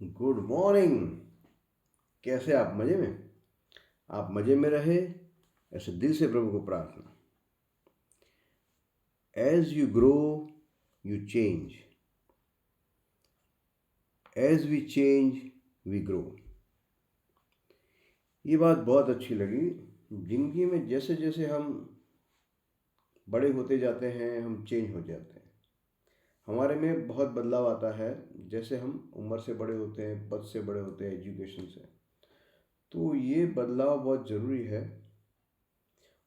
Good morning. कैसे आप मज़े में? आप मज़े में रहे, ऐसे दिल से प्रभु को प्रार्थना। As you grow you change, as we change we grow. ये बात बहुत अच्छी लगी। जिंदगी में जैसे जैसे हम बड़े होते जाते हैं हम चेंज हो जाते हैं। हमारे में बहुत बदलाव आता है जैसे हम उम्र से बड़े होते हैं, पद से बड़े होते हैं, एजुकेशन से। तो ये बदलाव बहुत ज़रूरी है।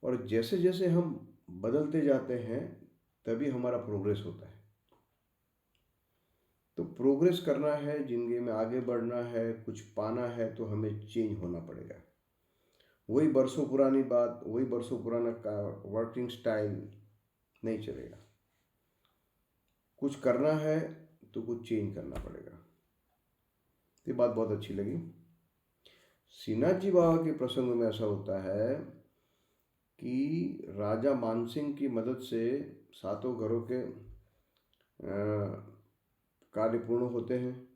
और जैसे जैसे हम बदलते जाते हैं तभी हमारा प्रोग्रेस होता है। तो प्रोग्रेस करना है, ज़िंदगी में आगे बढ़ना है, कुछ पाना है तो हमें चेंज होना पड़ेगा। वही बरसों पुरानी बात, वही बरसों पुराना का वर्किंग स्टाइल नहीं चलेगा। कुछ करना है तो कुछ चेंज करना पड़ेगा। ये बात बहुत अच्छी लगी। श्रीनाथ जी बाबा के प्रसंग में ऐसा होता है कि राजा मानसिंह की मदद से सातों घरों के कार्य पूर्ण होते हैं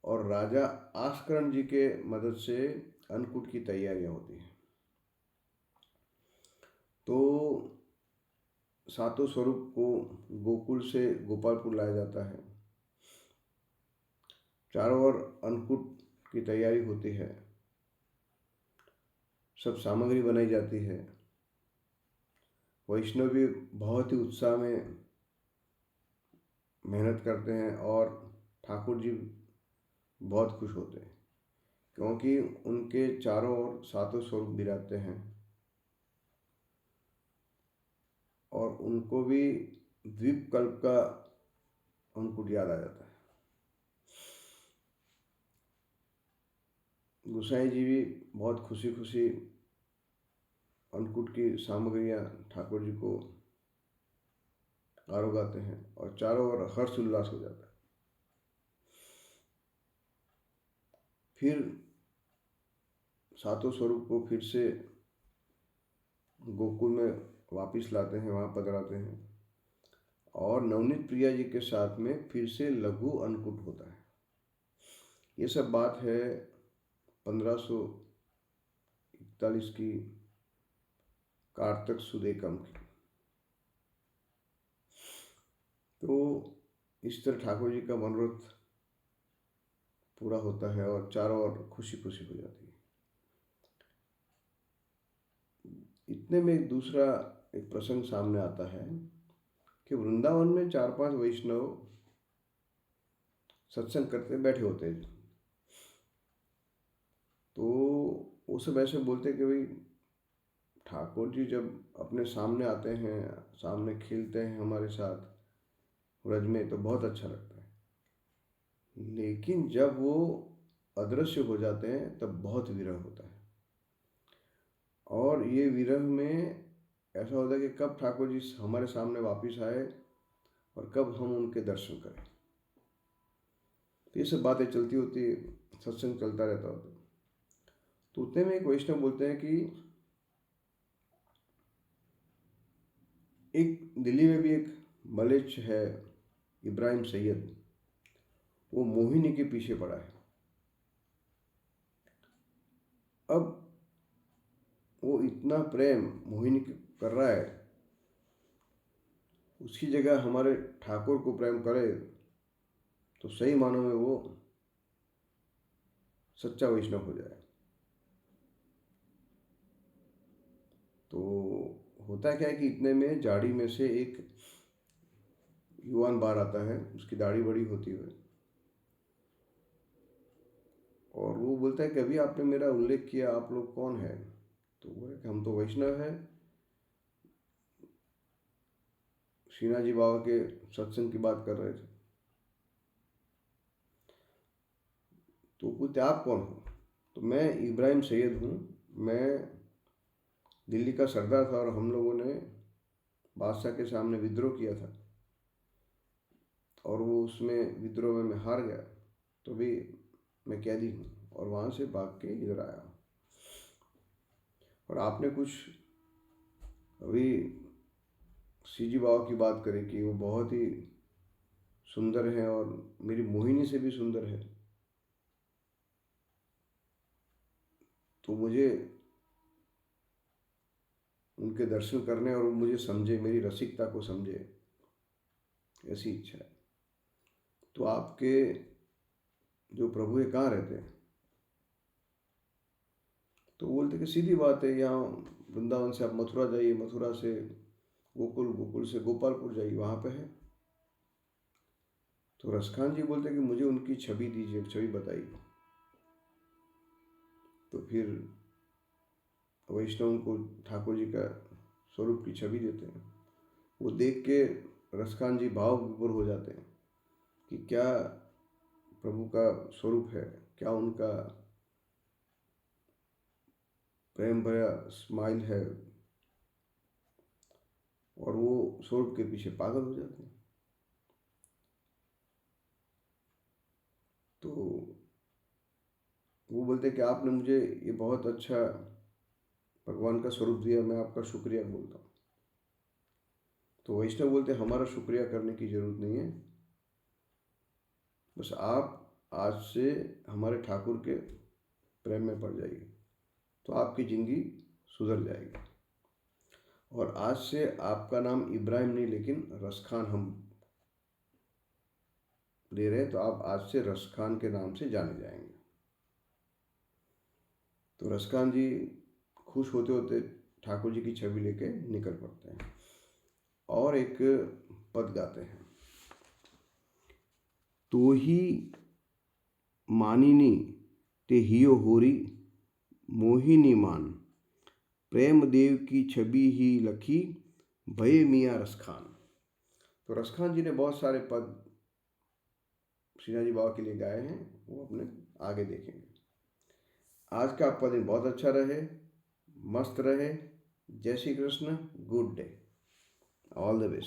और राजा आस्करण जी के मदद से अन्नकूट की तैयारियां होती हैं। तो सातों स्वरूप को गोकुल से गोपालपुर लाया जाता है। चारों ओर अन्नकूट की तैयारी होती है, सब सामग्री बनाई जाती है। वैष्णव भी बहुत ही उत्साह में मेहनत करते हैं और ठाकुर जी बहुत खुश होते हैं क्योंकि उनके चारों ओर सातों स्वरूप विराजते हैं और उनको भी द्वीप कल्प का उनको याद आ जाता है। गोसाई जी भी बहुत खुशी खुशी अन्नकूट की सामग्रियाँ ठाकुर जी को आरोगाते हैं और चारों ओर हर्ष उल्लास हो जाता है। फिर सातों स्वरूप को फिर से गोकुल में वापस लाते हैं, वहाँ पधराते हैं और नवनीत प्रिया जी के साथ में फिर से लघु अन्नकूट होता है। ये सब बात है 1541 की कार्तक सुद एकम की। तो इस तरह ठाकुर जी का मनोरथ पूरा होता है और चारों ओर खुशी खुशी हो जाती है। इतने में एक दूसरा एक प्रसंग सामने आता है कि वृंदावन में 4-5 वैष्णव सत्संग करते बैठे होते हैं। तो वो सब ऐसे बोलते कि भाई ठाकुर जी जब अपने सामने आते हैं, सामने खेलते हैं हमारे साथ व्रज में तो बहुत अच्छा लगता है, लेकिन जब वो अदृश्य हो जाते हैं तब बहुत विरह होता है। और ये विरह में ऐसा होता है कि कब ठाकुर जी हमारे सामने वापस आए और कब हम उनके दर्शन करें। तो ये सब बातें चलती होती, सत्संग चलता रहता होता। तो उतने में एक वैष्णव बोलते हैं कि एक दिल्ली में भी एक मलेच्छ है इब्राहिम सैयद, वो मोहिनी के पीछे पड़ा है। अब वो इतना प्रेम मोहिनी कर रहा है, उसकी जगह हमारे ठाकुर को प्रेम करे तो सही मानों में वो सच्चा वैष्णव हो जाए। तो होता क्या है कि इतने में झाड़ी में से एक युवान बाहर आता है, उसकी दाढ़ी बड़ी होती है और वो बोलता है कि अभी आपने मेरा उल्लेख किया, आप लोग कौन है? तो वो है कि हम तो वैष्णव हैं, श्रीनाथ जी बाबा के सत्संग की बात कर रहे थे। तो पूछते आप कौन हो? तो मैं इब्राहिम सैयद हूँ, मैं दिल्ली का सरदार था और हम लोगों ने बादशाह के सामने विद्रोह किया था और वो उसमें विद्रोह में मैं हार गया, तो भी मैं कैदी हूँ और वहाँ से भाग के इधर आया। और आपने कुछ अभी सीजी बाबा की बात करी कि वो बहुत ही सुंदर है और मेरी मोहिनी से भी सुंदर है। तो मुझे उनके दर्शन करने और वो मुझे समझे, मेरी रसिकता को समझे, ऐसी इच्छा है। तो आपके जो प्रभु है कहाँ रहते हैं? तो बोलते कि सीधी बात है, यहाँ वृंदावन से आप मथुरा जाइए, मथुरा से गोकुल, गोकुल से गोपालपुर जाइए, वहाँ पे है। तो रसखान जी बोलते कि मुझे उनकी छवि दीजिए, छवि बताइए। तो फिर वैष्णव को ठाकुर जी का स्वरूप की छवि देते हैं। वो देख के रसखान जी भाव विभोर हो जाते हैं कि क्या प्रभु का स्वरूप है, क्या उनका प्रेम भरा स्माइल है, और वो स्वरूप के पीछे पागल हो जाते हैं। तो वो बोलते हैं कि आपने मुझे ये बहुत अच्छा भगवान का स्वरूप दिया, मैं आपका शुक्रिया बोलता हूँ। तो वैष्णव बोलते हैं हमारा शुक्रिया करने की जरूरत नहीं है, बस आप आज से हमारे ठाकुर के प्रेम में पड़ जाइए, तो आपकी ज़िंदगी सुधर जाएगी। और आज से आपका नाम इब्राहिम नहीं लेकिन रसखान हम ले रहे हैं, तो आप आज से रसखान के नाम से जाने जाएंगे। तो रसखान जी खुश होते होते ठाकुर जी की छवि लेके निकल पड़ते हैं और एक पद गाते हैं। तो ही मानिनी ते हियो होरी मोहिनी मान, प्रेम देव की छवि ही लखी भये मियाँ रसखान। तो रसखान जी ने बहुत सारे पद श्रीनाथ जी बाबा के लिए गाए हैं, वो अपने आगे देखेंगे। आज का आपका दिन बहुत अच्छा रहे, मस्त रहे। जय Shri Krishna, good day, all the best.